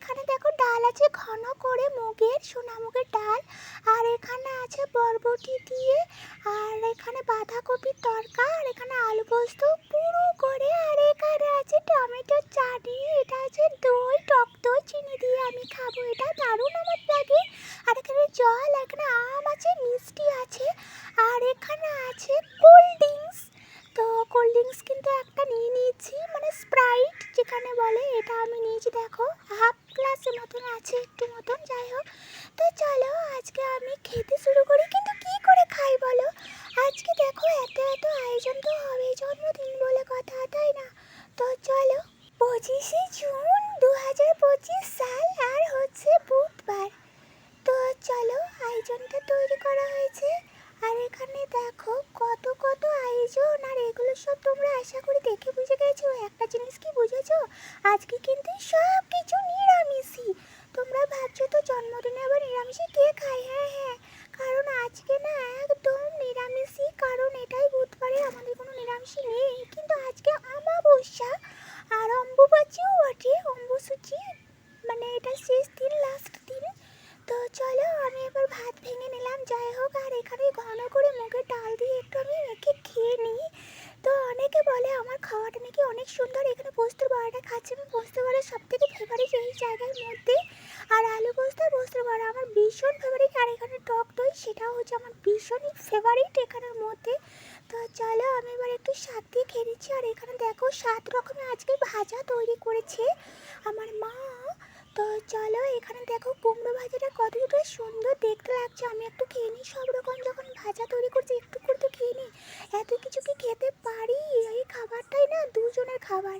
এখানে দেখো ডাল আছে ঘন করে মুগের, সোনা মুগের ডাল। আর এখানে আছে বরবটি দিয়ে, আর এখানে বাঁধাকপির তরকা, আর এখানে আলু পোস্ত পুরো করে, আর এখানে আছে টমেটোর চাটনি, এটা আছে দই, টক দই চিনি দিয়ে আমি খাবো, এটা দারুণ আমার লাগে। আর এখানে জল, এখানে আম আছে, মিষ্টি আছে, আর এখানে আছে কোল্ড ড্রিঙ্কস। তো কোল্ড ড্রিঙ্কস কিন্তু একটা নিয়ে নিয়েছি, মানে স্প্রাইট যেখানে বলে, এটা আমি নিয়েছি। দেখো হাফ গ্লাসের মতন আছে, একটু মতন, যাই হোক। তো চলো আজকে আমি খেতে শুরু করি, কিন্তু কি করে খাই বলো? আজকে দেখো এত এত আয়োজন তো হবে, জন্মদিন বলে কথা, তাই না? তো চলো, 25শে জুন 2025 সাল, আর হচ্ছে বুধবার। তো চলো আয়োজনটা তৈরি করা হয়েছে, আর এখানে দেখো কত কত আয়োজন, আর এগুলো সব তোমরা আশা করি দেখে বুঝে গেছো। একটা জিনিস কি বুঝেছো? আজকে কিন্তু সব কিছু নিরামিষই। তোমরা ভাবছো তো জন্মদিনে আবার নিরামিষে কে খায়? হ্যাঁ হ্যাঁ, কারণ আজকে না একদম নিরামিষই, কারণ এটাই বুধবারে, আমাদের কোনো নিরামিষই নেই। কিন্তু আজকে অমাবস্যা, আর অম্বুবাচীও বটে, অম্বুসূচি, মানে এটা শেষ দিন, লাস্ট দিন। তো চলো আমি এবার ভাত ভেঙে নিলাম, যাই হোক। আর এখানে ঘন করে মুগের ডাল দিয়ে একটু আমি মেখে খেয়ে নিই। তো অনেকে বলে আমার খাওয়াটা নাকি অনেক সুন্দর। এখানে পোস্তর বড়াটা খাচ্ছি আমি, পোস্তর বড়া সব থেকে ফেভারিট এই জায়গার মধ্যে। আর আলু পোস্ত আর পোস্তর বড়া আমার ভীষণ ফেভারিট। আর এখানে টক দই, সেটাও হচ্ছে আমার ভীষণই ফেভারিট এখানের মধ্যে। তো চলো আমি এবার একটু শাক দিয়ে খেয়ে নিচ্ছি। আর এখানে দেখো 7 রকমের আজকে ভাজা তৈরি করেছে আমার মা। তো চলো এখানে দেখো কুমড়ো ভাজাটা কতটা সুন্দর দেখতে লাগছে, আমি একটু খেয়ে নিই। সব রকম যখন ভাজা তৈরি করছি একটু করে তো খেয়ে নিই, এত কিছু কি খেতে পারি? এই খাবারটাই না দুজনের খাবার,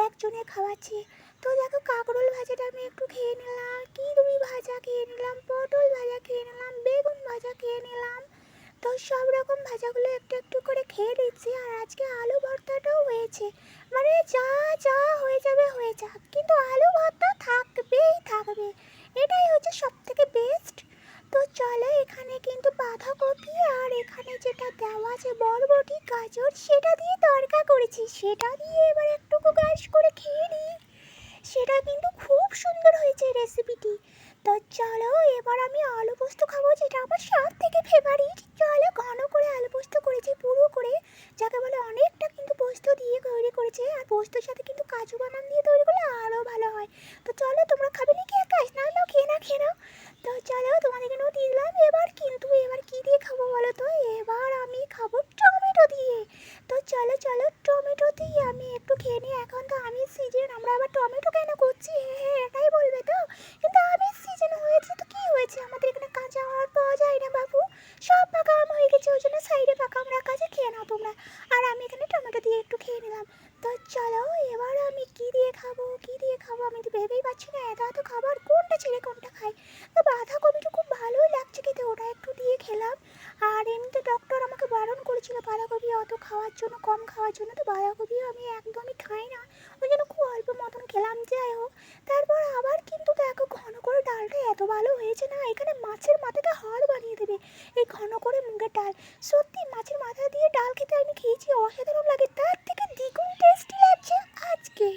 একজনের খাওয়াচ্ছে। তো দেখো কাঁকরোল ভাজাটা আমি একটু খেয়ে নিলাম, কিরুই ভাজা খেয়ে নিলাম, পটল ভাজা খেয়ে নিলাম, বেগুন ভাজা খেয়ে নিলাম। তো সব রকম ভাজাগুলো একটু একটু করে খেয়ে নিচ্ছি। আর আজকে আলু ভর্তাটাও হয়েছে, মানে যা যা হয়ে যাবে হয়ে যাক, কিন্তু আলু ভর্তা থাকবেই থাকবে, এটাই হচ্ছে সব থেকে বেস্ট। তো চলো এখানে কিন্তু বাঁধাকপি, আর এখানে যেটা দেওয়া আছে বরবটি গাজর, সেটা দিয়ে তরকা করেছি, সেটা দিয়ে এবার একটু গাছ করে খেয়ে নিই। সেটা কিন্তু খুব সুন্দর হয়েছে রেসিপিটি। তো চলো এবার আমি আলু পোস্ত খাবো, যেটা আমার সব থেকে ফেভারিট। চলো ঘন করে আলু পোস্ত করেছি পুরো করে, যাকে বলে অনেকটা কিন্তু পোস্ত দিয়ে তৈরি করেছে। আর পোস্তর সাথে কিন্তু কাজু বাদাম দিয়ে তৈরি করলে আরও ভালো হয়। তো চলো তোমরা খাবে নাকি একাই? না নাও, খেয়ে নাও খেয়ে নাও। তো চলো তোমাদেরকেও দিলাম। এবার কি দিয়ে খাবো বলো তো? এবার আমি খাবো টমেটো দিয়ে। তো চলো চলো টমেটো দিয়ে আমি একটু খেয়ে নিই। এখন তো আমের সিজন, আমরা আবার টমেটো কেন করছি? হ্যাঁ এটাই বলবে তো, কিন্তু আমের সিজন হয়েছে তো কি হয়েছে, আমাদের এখানে কাঁচা আম পাওয়া যায় না বাবু, সব পাকা আম হয়ে গেছে, ওই জন্য সাইডে পাকা আম রাখা আছে, খেয়ে নাও তোমরা। আর আমি এখানে টমেটো দিয়ে একটু খেয়ে নিলাম। তো চলো এবার আমি কি দিয়ে খাবো, কি দিয়ে খাবো, আমি তো ভেবেই পাচ্ছি না, এত এত খাবার কোনটা ছেড়ে কোনটা খাই। তো বাঁধাকপিটা খুব ভালোই লাগছে খেতে, ওটা একটু দিয়ে খেলাম। আর এমনিতে ডক্টর আমাকে বারণ করেছিল বাঁধাকপি অত খাওয়ার জন্য, কম খাওয়ার জন্য। তো বাঁধাকপিও আমি একদমই খাই না, ওই জন্য খুব অল্প মতন খেলাম, যাই হোক। তারপর আবার কিন্তু দেখো ঘন করে ডালটা এত ভালো হয়েছে না, এখানে মাছের মাথাকে হাড় বানিয়ে দেবে এই ঘন করে মুগের ডাল। সত্যি মাছের মাথা দিয়ে ডাল খেতে আমি খেয়েছি, অসাধারণ লাগে, তার থেকে দ্বিগুণ টেস্টি লাগছে আজকে।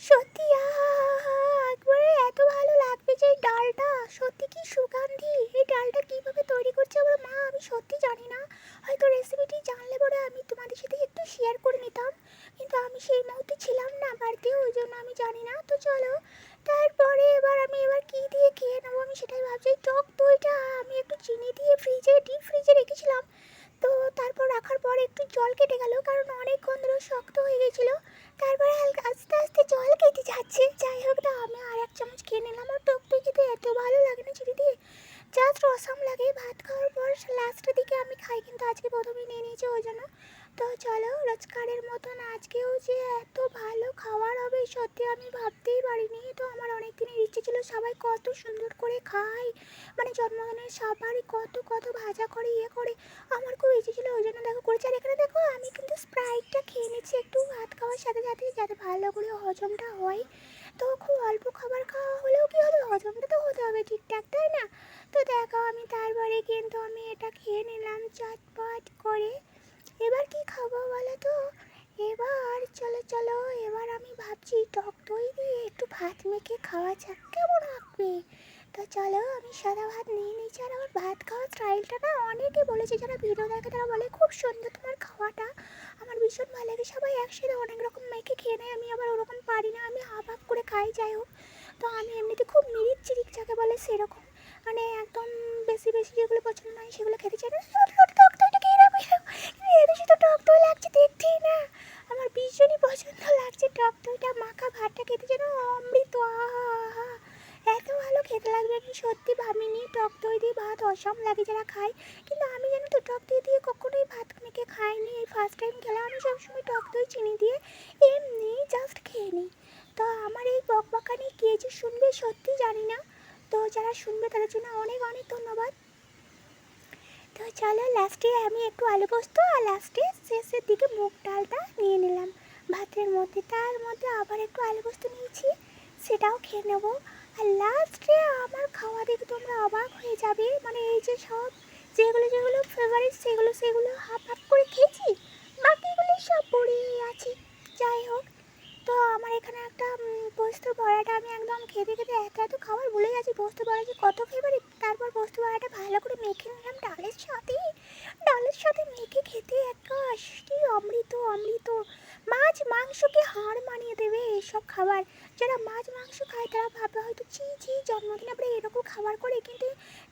সত্যি আহা, একবারে এত ভালো লাগবে যে এই ডালটা, সত্যি কি সুগন্ধি। এই ডালটা কিভাবে তৈরি করছে আমার মা আমি সত্যি জানি না, হয়তো রেসিপিটি জানলে পরে আমি তোমাদের সাথে একটু শেয়ার করে নিতাম, কিন্তু আমি সেই মুহূর্তে ছিলাম না বাড়িতে, ওই জন্য আমি জানি না। তো চলো তারপরে এবার কি দিয়ে খেয়ে নেবো আমি সেটাই ভাবছি। টক দইটা আমি একটু চিনি দিয়ে ডিপ ফ্রিজে রেখেছিলাম, তো তারপর রাখার পর একটু জল কেটে গেল, কারণ অনেকক্ষণ ধরে শক্ত হয়ে গেছিলো। তারপরে হালকা আস্তে আস্তে জল কেটে যাচ্ছে, যাই হোক না আমি আর এক চামচ খেয়ে নিলাম। আর টক দই খেতে এত ভালো লাগে না চিনি দিয়ে, জাস্ট অসাম লাগে। ভাত খাওয়ার পর লাস্টের দিকে আমি খাই, কিন্তু আজকে প্রথমেই নিয়ে নিয়েছি ওই জন্য। তো চলো রোজকারের মতন আজকেও যে এত ভালো খাবার হবে সত্যি আমি ভাবতেই পারিনি। তো আমার অনেক দিনের ইচ্ছে ছিল সবাই কত সুন্দর করে খায়, মানে জন্মদিনের সবারই কত কত ভাজা করে ইয়ে করে, আমার খুব ইচ্ছে ছিল, ওই জন্য দেখো করেছি। আর এখানে দেখো আমি কিন্তু স্প্রাইটটা খেয়ে নিচ্ছি একটু ভাত খাওয়ার সাথে সাথে, যাতে ভালো করে হজমটা হয়। তো খুব অল্প খাবার খাওয়া হলেও কি হবে, হজমটা তো হতে হবে ঠিকঠাক, তাই না? তো দেখো আমি তারপরে কিন্তু আমি এটা খেয়ে নিলাম চটপট করে। এবার কি খাবো বলো তো? এবার চলো চলো এবার আমি ভাবছি টক দই দিয়ে একটু ভাত মেখে খাওয়া যাক, কেমন হবে? তো চলো আমি সাদা ভাত নিয়ে নিয়েছি। আর আমার ভাত খাওয়ার স্টাইলটা না অনেকে বলেছে, যারা ভিডিও দেখে তারা বলে খুব সুন্দর তোমার খাওয়াটা, আমার ভীষণ ভালো লাগে। সবাই একসাথে অনেক রকম মেখে খেয়ে নেয়, আমি আবার ওরকম পারি না, আমি হাফ হাফ করে খাই। যাই হোক, তো আমি এমনিতে খুব মিরিচ চিরিচ যাকে বলে সেরকম, মানে একদম বেশি বেশি যেগুলো পছন্দ নয় সেগুলো খেতে চাই না। টক দইটা খেয়ে নেবো, এর শুধু টক দই লাগছে দেখতেই না, আমার ভীষণই পছন্দ লাগছে টক দইটা। মাখা ভাতটা খেতে যেন অমৃত, আহা, এত ভালো খেতে লাগবে আমি সত্যি ভাবিনি। টক দই দিয়ে ভাত অসম লাগে যারা খায়, কিন্তু আমি জানি তো টক দই দিয়ে কখনোই ভাত মেখে খাইনি, এই ফার্স্ট টাইম খেলাম। আমি সবসময় টক দই চিনি দিয়ে এমনি জাস্ট খেয়ে নিই। তো আমার এই বকবকানি কে যে শুনবে সত্যি জানি না, তো যারা শুনবে তাদের জন্য অনেক অনেক ধন্যবাদ। তো চলো, লাস্টে আমি একটু আলু পোস্ত আর লাস্টে শেষের দিকে মুগ ডালটা নিয়ে নিলাম ভাতের মধ্যে, তার মধ্যে আবার একটু আলু পোস্ত নিয়েছি, সেটাও খেয়ে নেবো। আর লাস্টে আমার খাওয়া দেখে তোমরা অবাক হয়ে যাবে, মানে এই যে সব যেগুলো যেগুলো ফেভারিট সেগুলো সেগুলো হাফ হাফ করে খেয়েছি, বাকিগুলো সব পড়েই আছে। যাই হোক, তো আমার এখানে একটা পোস্ত বড়াটা আমি একদম খেতে খেতে এত এত খাবার ভুলে গেছি পোস্ত বড়া যে কত ফেভারিট। তারপর পোস্ত বড়াটা ভালো করে মেখে নিলাম ডালের সাথে মেখে খেতে একটা কি অমৃত অমৃত। মাছ মাংসকে হার মানিয়ে দেবে এসব খাবার। যারা মাছ মাংস খায় তারা ভাবে হয়তো ছি ছি জন্মদিন আমরা এরকম খাবার করে, কিন্তু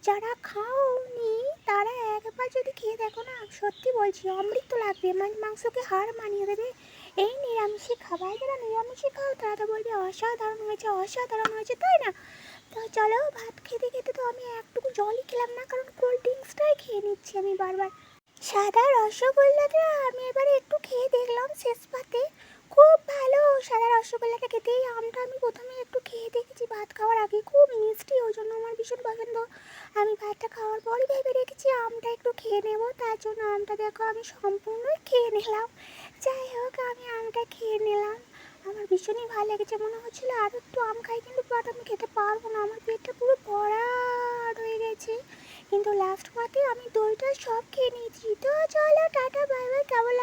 যারা খাওনি তারা একবার যদি খেয়ে দেখো না, সত্যি বলছি অমৃত লাগবে, মাছ মাংসকে হার মানিয়ে দেবে এই নিরামিষে খাবার। যারা নিরামিষে খাও তারা তো বলবে অসাধারণ হয়েছে অসাধারণ হয়েছে, তাই না? তো চলো, ভাত খেতে খেতে তো আমি একটুকু জলই খেলাম না, কারণ কোল্ড ড্রিঙ্কসটাই খেয়ে নিচ্ছি আমি বারবার। সাদা রসগোল্লাটা আমি এবারে একটু খেয়ে দেখলাম শেষ পাতে, খুব ভালো সাদা রসগোল্লাটা খেতে। এই আমটা আমি প্রথমে একটু খেয়ে দেখেছি ভাত খাওয়ার আগে, খুব মিষ্টি, ওই জন্য আমার ভীষণ পছন্দ। আমি ভাতটা খাওয়ার পরই ভেবে রেখেছি আমটা একটু খেয়ে নেব, তার জন্য আমটা দেখো আমি সম্পূর্ণই খেয়ে নিলাম। যাই হোক, আমি আমটা খেয়ে নিলাম, আমার ভীষণই ভালো লেগেছে। মনে হচ্ছিল আরও একটু আম খাই, কিন্তু বাট আমি খেতে পারবো না, আমার পেটটা পুরো ভরাট হয়ে গেছে। কিন্তু লাস্ট পাতে আমি দইটা সব খেয়ে নিয়েছি। তো চলো টাটা বাই বাই, কেমন